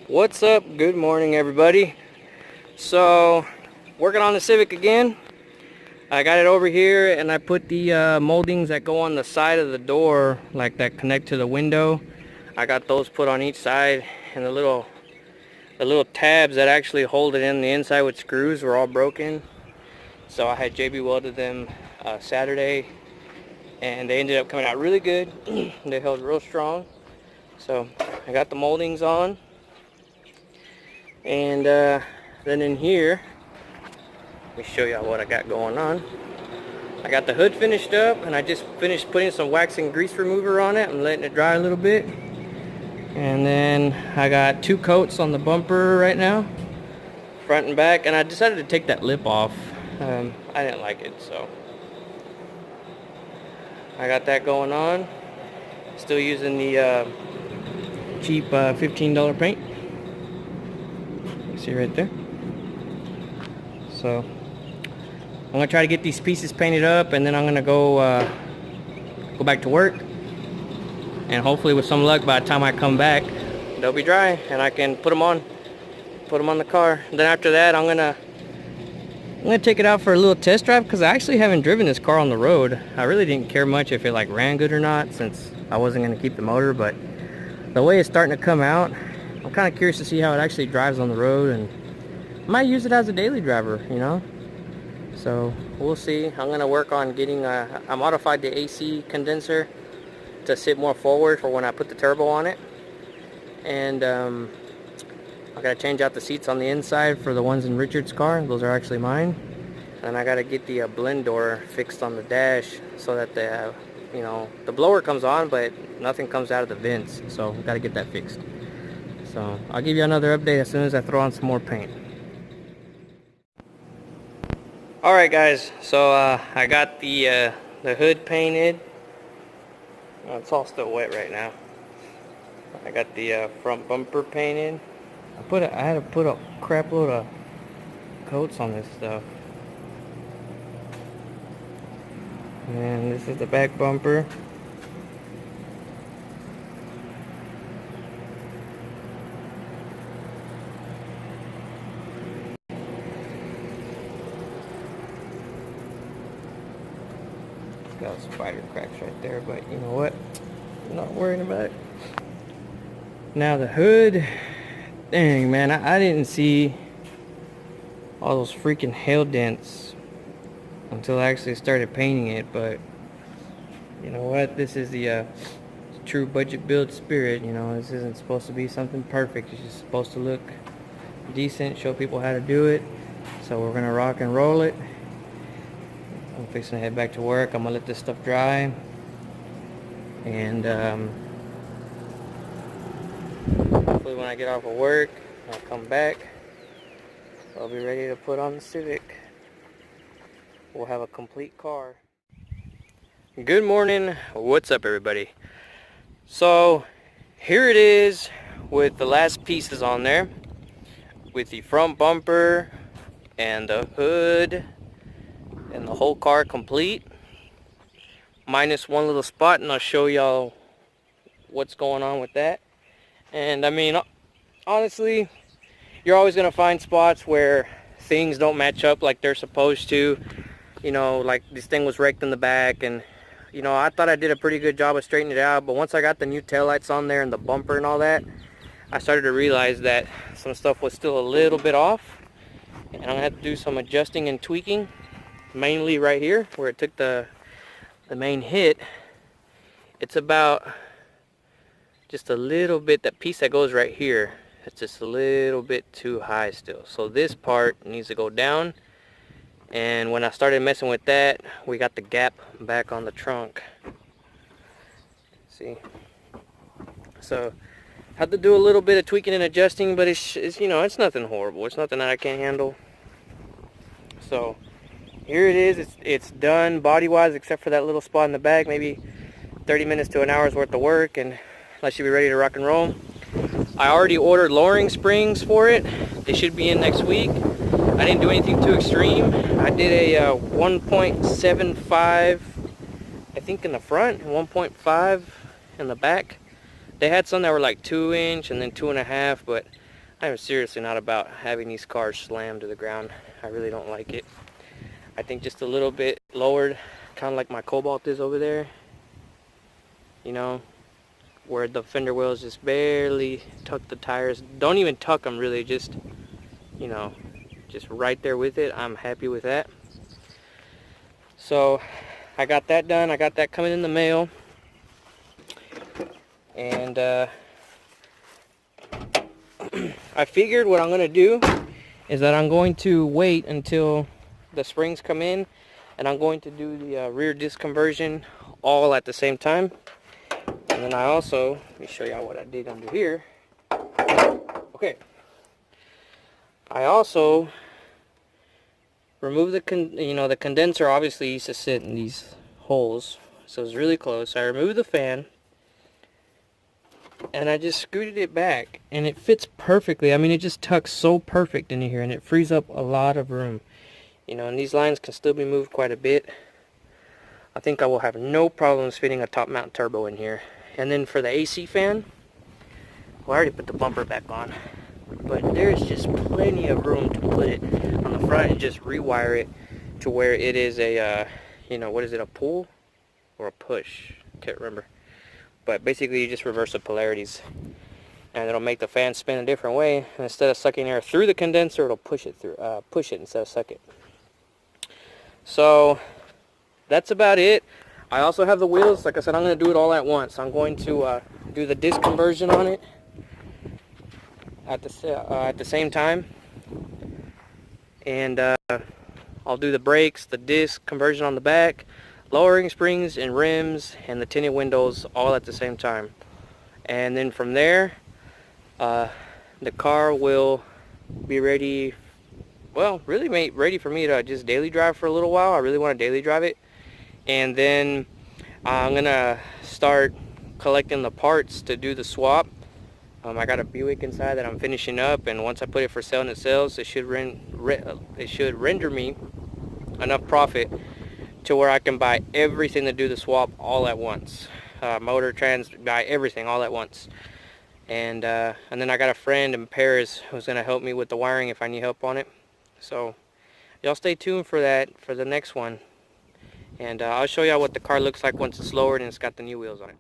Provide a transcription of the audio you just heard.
What's up? Good morning, everybody. So, working on the Civic again. I got it over here and I put the moldings that go on the side of the door, like that connect to the window. I got those put on each side, and the little tabs that actually hold it in the inside with screws were all broken. So I had JB welded them Saturday, and they ended up coming out really good. They held real strong. So I got the moldings on. And then in here, let me show y'all what I got going on. I got the hood finished up, and I just finished putting some wax and grease remover on it and letting it dry a little bit. And then I got 2 coats on the bumper right now, front and back, and I decided to take that lip off. I didn't like it, so I got that going on. Still using the cheap $15 paint. See right there. So I'm gonna try to get these pieces painted up, and then I'm gonna go back to work, and hopefully with some luck by the time I come back they'll be dry and I can put them on the car. And then after that I'm gonna take it out for a little test drive, because I actually haven't driven this car on the road. I really didn't care much if it like ran good or not, since I wasn't gonna keep the motor, but the way it's starting to come out, I'm kind of curious to see how it actually drives on the road, and I might use it as a daily driver, you know. So we'll see. I'm gonna work on getting I modified the AC condenser to sit more forward for when I put the turbo on it, and I gotta change out the seats on the inside for the ones in Richard's car. Those are actually mine. And I gotta get the blend door fixed on the dash, so that the you know, the blower comes on but nothing comes out of the vents. So gotta get that fixed. So I'll give you another update as soon as I throw on some more paint. Alright guys, so I got the hood painted. It's all still wet right now. I got the front bumper painted. I had to put a crap load of coats on this stuff. And this is the back bumper. Got spider cracks right there, but you know what? I'm not worrying about it. Now the hood, dang man, I didn't see all those freaking hail dents until I actually started painting it. But you know what? This is the true budget build spirit. You know, this isn't supposed to be something perfect. It's just supposed to look decent, show people how to do it. So we're gonna rock and roll it. I'm fixing to head back to work. I'm gonna let this stuff dry, and hopefully when I get off of work, I'll come back, I'll be ready to put on the Civic. We'll have a complete car. Good morning. What's up, everybody? So here it is with the last pieces on there, with the front bumper and the hood and the whole car complete, minus one little spot, and I'll show y'all what's going on with that. And I mean, honestly, you're always gonna find spots where things don't match up like they're supposed to. You know, like this thing was wrecked in the back, and you know, I thought I did a pretty good job of straightening it out, but once I got the new taillights on there and the bumper and all that, I started to realize that some stuff was still a little bit off, and I'm gonna have to do some adjusting and tweaking. Mainly right here where it took the main hit. It's about just a little bit, that piece that goes right here, it's just a little bit too high still. So this part needs to go down, and when I started messing with that, we got the gap back on the trunk. See? So had to do a little bit of tweaking and adjusting, but it's you know, it's nothing horrible. It's nothing that I can't handle. So here it is. It's done body wise, except for that little spot in the back. Maybe 30 minutes to an hour's worth of work, and I should be ready to rock and roll. I already ordered lowering springs for it. They should be in next week. I didn't do anything too extreme. I did a 1.75, I think, in the front, 1.5 in the back. They had some that were like 2 inch and then 2.5, but I am seriously not about having these cars slammed to the ground. I really don't like it. I think just a little bit lowered, kind of like my Cobalt is over there, you know, where the fender wells just barely tuck the tires. Don't even tuck them really, just, you know, just right there with it. I'm happy with that. So I got that done. I got that coming in the mail. And I figured what I'm going to do is that I'm going to wait until the springs come in, and I'm going to do the rear disc conversion all at the same time. And then I also, let me show y'all what I did under here. Okay. I also removed the condenser obviously used to sit in these holes, so it's really close. I removed the fan, and I just scooted it back, and it fits perfectly. I mean, it just tucks so perfect in here, and it frees up a lot of room. You know, and these lines can still be moved quite a bit. I think I will have no problems fitting a top mount turbo in here. And then for the AC fan, well, I already put the bumper back on, but there's just plenty of room to put it on the front and just rewire it to where it is a, you know, what is it, a pull or a push? Can't remember. But basically you just reverse the polarities, and it'll make the fan spin a different way. And instead of sucking air through the condenser, it'll push it instead of suck it. So that's about it. I also have the wheels. Like I said, I'm going to do it all at once. I'm going to do the disc conversion on it at the same time, and I'll do the brakes, the disc conversion on the back, lowering springs and rims, and the tinted windows all at the same time. And then from there, the car will be ready. Well, really ready for me to just daily drive for a little while. I really want to daily drive it. And then I'm gonna start collecting the parts to do the swap. I got a Buick inside that I'm finishing up, and once I put it for sale and it sells, it should render me enough profit to where I can buy everything to do the swap all at once. Motor, trans, buy everything all at once. And then I got a friend in Paris who's gonna help me with the wiring if I need help on it. So y'all stay tuned for that, for the next one. And I'll show y'all what the car looks like once it's lowered and it's got the new wheels on it.